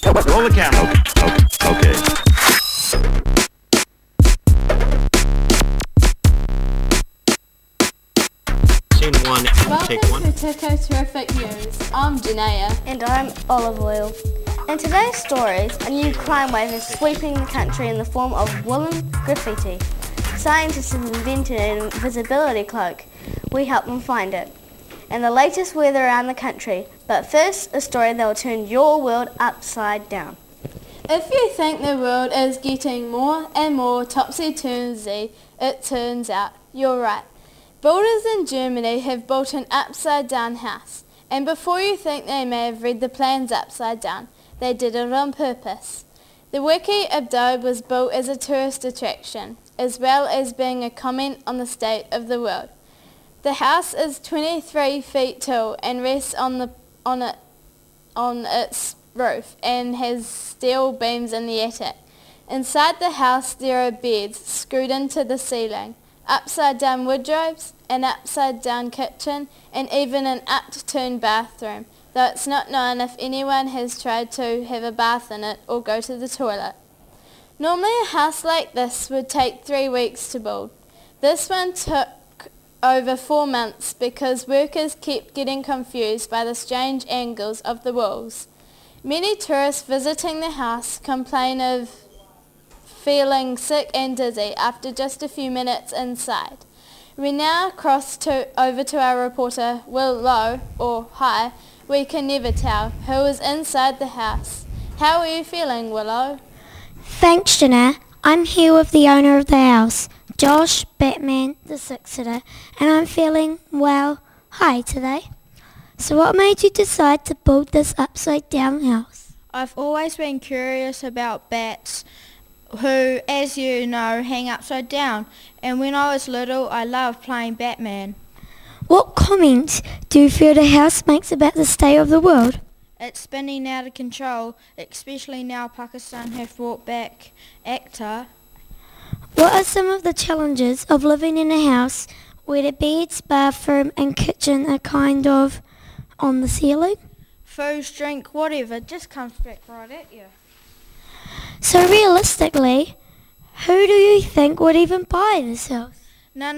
Roll the camera. Okay. Scene one, take one. Welcome to Tiko-Terrific News. I'm Janaea. And I'm Olive Oil. In today's stories, a new crime wave is sweeping the country in the form of woolen graffiti. Scientists have invented an invisibility cloak. We help them find it. And the latest weather around the country. But first, a story that will turn your world upside down. If you think the world is getting more and more topsy-turvy, it turns out you're right. Builders in Germany have built an upside-down house. And before you think they may have read the plans upside down, they did it on purpose. The Wiki Abdo was built as a tourist attraction, as well as being a comment on the state of the world. The house is 23 feet tall and rests on its roof and has steel beams in the attic. Inside the house there are beds screwed into the ceiling, upside-down wardrobes, an upside-down kitchen, and even an upturned bathroom, though it's not known if anyone has tried to have a bath in it or go to the toilet. Normally a house like this would take 3 weeks to build. This one took over 4 months because workers kept getting confused by the strange angles of the walls. Many tourists visiting the house complain of feeling sick and dizzy after just a few minutes inside. We now cross over to our reporter Will Lowe, or Hi, we can never tell, who is inside the house. How are you feeling, Willow? Thanks, Jenna. I'm here with the owner of the house, Josh, Batman, the six-sitter, and I'm feeling, well, high today. So what made you decide to build this upside-down house? I've always been curious about bats who, as you know, hang upside down, and when I was little I loved playing Batman. What comment do you feel the house makes about the state of the world? It's spinning out of control, especially now Pakistan have brought back ACTA. What are some of the challenges of living in a house where the beds, bathroom and kitchen are kind of on the ceiling? Food, drink, whatever, just comes back right at you. So realistically, who do you think would even buy this house? No,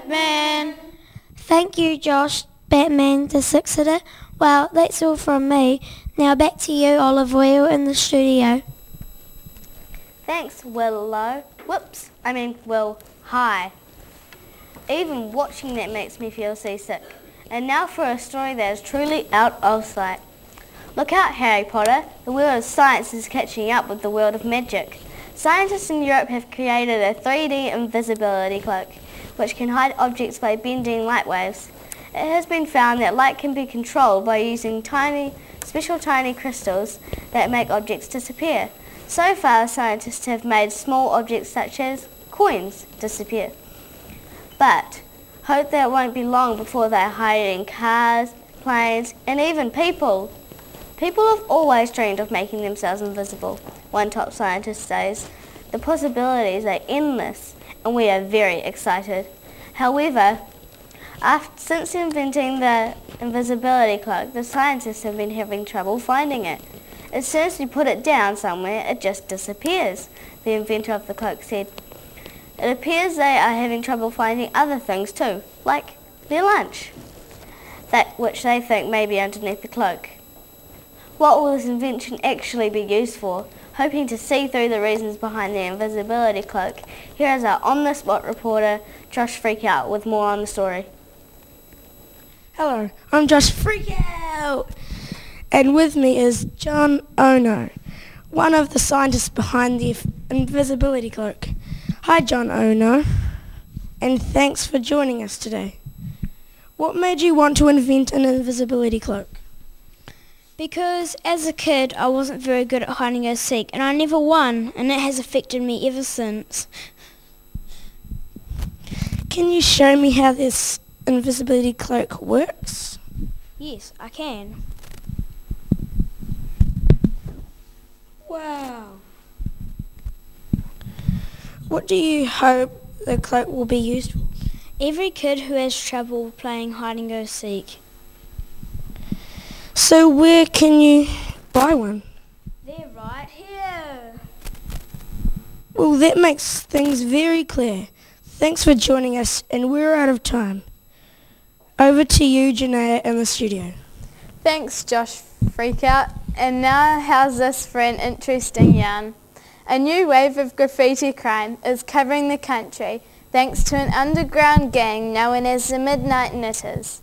man. Thank you, Josh, Batman, the six-sitter. Well, that's all from me. Now back to you, Olive Oil, in the studio. Thanks, Willow. Will Hi. Even watching that makes me feel seasick. And now for a story that is truly out of sight. Look out, Harry Potter. The world of science is catching up with the world of magic. Scientists in Europe have created a 3D invisibility cloak, which can hide objects by bending light waves. It has been found that light can be controlled by using special tiny crystals that make objects disappear. So far, scientists have made small objects such as coins disappear. But hope that it won't be long before they're hiding cars, planes, and even people. People have always dreamed of making themselves invisible, one top scientist says. The possibilities are endless, and we are very excited. However, since inventing the invisibility cloak, the scientists have been having trouble finding it. As soon as you put it down somewhere, it just disappears, the inventor of the cloak said. It appears they are having trouble finding other things too, like their lunch, which they think may be underneath the cloak. What will this invention actually be used for? Hoping to see through the reasons behind the invisibility cloak, here is our on-the-spot reporter, Josh Freakout, with more on the story. Hello, I'm Josh Freakout, and with me is John Ono, one of the scientists behind the invisibility cloak. Hi John Ono, and thanks for joining us today. What made you want to invent an invisibility cloak? Because as a kid I wasn't very good at hide and go seek, and I never won, and it has affected me ever since. Can you show me how this invisibility cloak works? Yes, I can. Wow. What do you hope the cloak will be used for? Every kid who has trouble playing hide and go seek. So where can you buy one. They're right here. Well, that makes things very clear. Thanks for joining us, and we're out of time. Over to you, Janaea, in the studio. Thanks, Josh Freakout. And now, how's this for an interesting yarn? A new wave of graffiti crime is covering the country thanks to an underground gang known as the Midnight Knitters.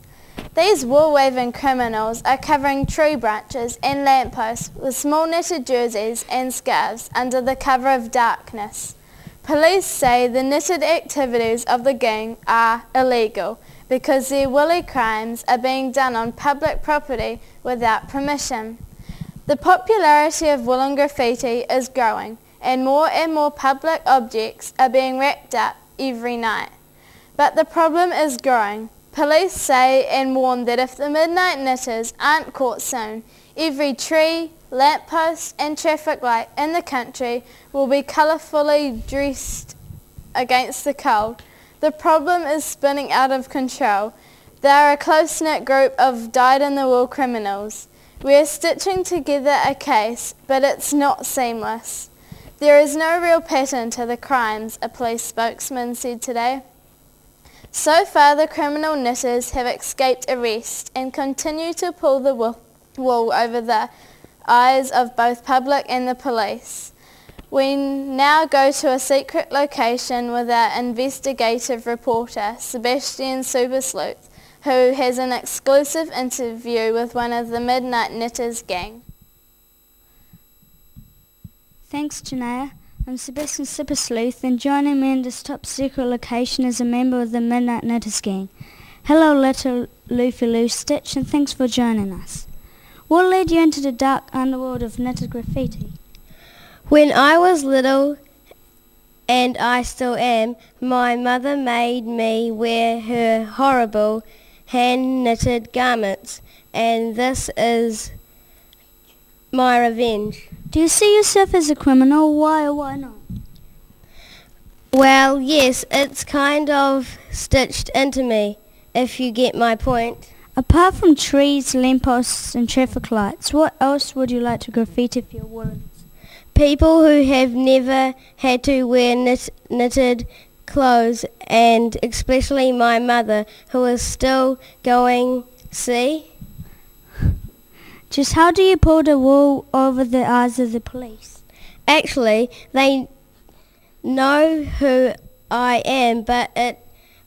These wool-waving criminals are covering tree branches and lampposts with small knitted jerseys and scarves under the cover of darkness. Police say the knitted activities of the gang are illegal because their woolly crimes are being done on public property without permission. The popularity of woolen graffiti is growing, and more public objects are being wrapped up every night. But the problem is growing. Police say and warn that if the Midnight Knitters aren't caught soon, every tree, lamppost and traffic light in the country will be colourfully dressed against the cold. The problem is spinning out of control. They are a close-knit group of dyed-in-the-wool criminals. We are stitching together a case, but it's not seamless. There is no real pattern to the crimes, a police spokesman said today. So far, the criminal knitters have escaped arrest and continue to pull the wool over the eyes of both public and the police. We now go to a secret location with our investigative reporter, Sebastian Supersleuth, who has an exclusive interview with one of the Midnight Knitters gang. Thanks, Janaea. I'm Sebastian Supersleuth, and joining me in this top secret location is a member of the Midnight Knitters gang. Hello, little Luffy Lou Stitch, and thanks for joining us. What led you into the dark underworld of knitted graffiti? When I was little, and I still am, my mother made me wear her horrible hand-knitted garments, and this is my revenge. Do you see yourself as a criminal? Why or why not? Well, yes, it's kind of stitched into me, if you get my point. Apart from trees, lampposts and traffic lights, what else would you like to graffiti for your woolens? People who have never had to wear knitted clothes, and especially my mother, who is still going, see? Just how do you pull the wool over the eyes of the police? Actually, they know who I am, but it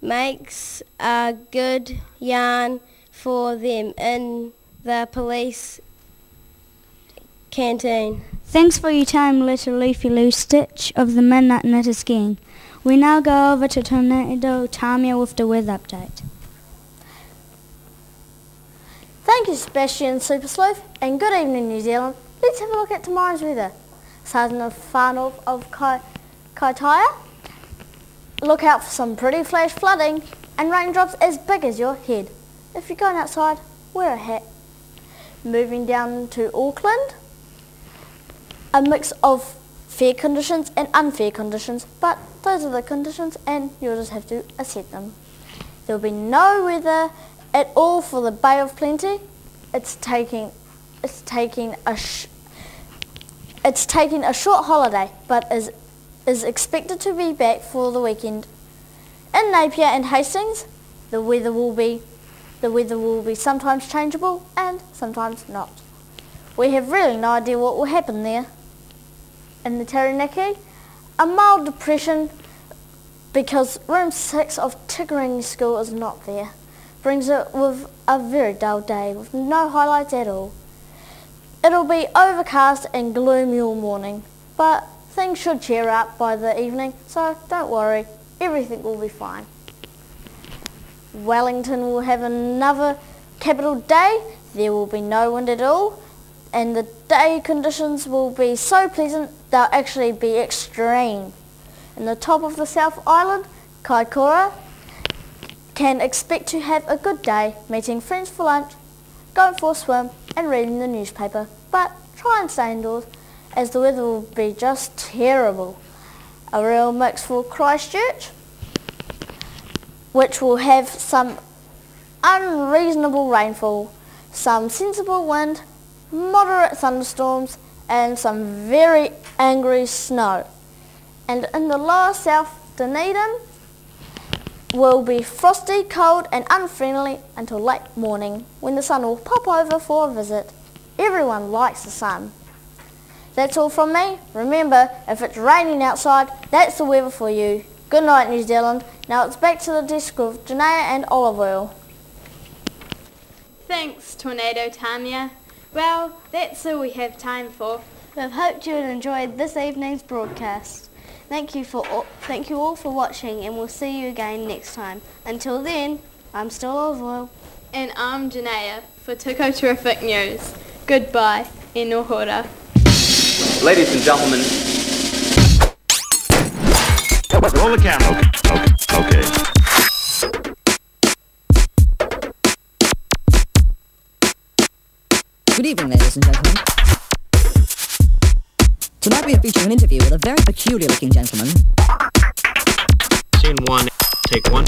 makes a good yarn for them in the police canteen. Thanks for your time, little Leafy Lou Stitch of the Midnight Knitters gang. We now go over to Tornado Tamia with the weather update. Thank you, Sebastian Supersleuth, and good evening, New Zealand. Let's have a look at tomorrow's weather. Starting in far north of Kaitaia, look out for some pretty flash flooding and raindrops as big as your head. If you're going outside, wear a hat. Moving down to Auckland, a mix of fair conditions and unfair conditions, but those are the conditions and you'll just have to accept them. There'll be no weather at all for the Bay of Plenty. It's taking a short holiday, but is expected to be back for the weekend. In Napier and Hastings, the weather will be sometimes changeable and sometimes not. We have really no idea what will happen there. In the Taranaki, a mild depression because room 6 of Tikorangi School is not there. Brings it with a very dull day with no highlights at all. It'll be overcast and gloomy all morning, but things should cheer up by the evening, so don't worry, everything will be fine. Wellington will have another capital day. There will be no wind at all, and the day conditions will be so pleasant they'll actually be extreme. In the top of the South Island, Kaikoura can expect to have a good day, meeting friends for lunch, going for a swim and reading the newspaper, but try and stay indoors as the weather will be just terrible. A real mix for Christchurch, which will have some unreasonable rainfall, some sensible wind moderate thunderstorms, and some very angry snow. And in the lower South Dunedin will be frosty, cold and unfriendly until late morning when the sun will pop over for a visit. Everyone likes the sun. That's all from me. Remember, if it's raining outside, that's the weather for you. Good night, New Zealand. Now it's back to the desk of Janaea and Olive Oil. Thanks, Tornado Tanya. Well, that's all we have time for. We've hoped you enjoyed this evening's broadcast. Thank you all for watching, and we'll see you again next time. Until then, I'm still Olive Oil. And I'm Janaea for Tiko-Terrific News. Goodbye, e nohora. Ladies and gentlemen. Roll the camera. Okay. Good evening, ladies and gentlemen. Tonight we are featuring an interview with a very peculiar-looking gentleman. Scene 1, take 1.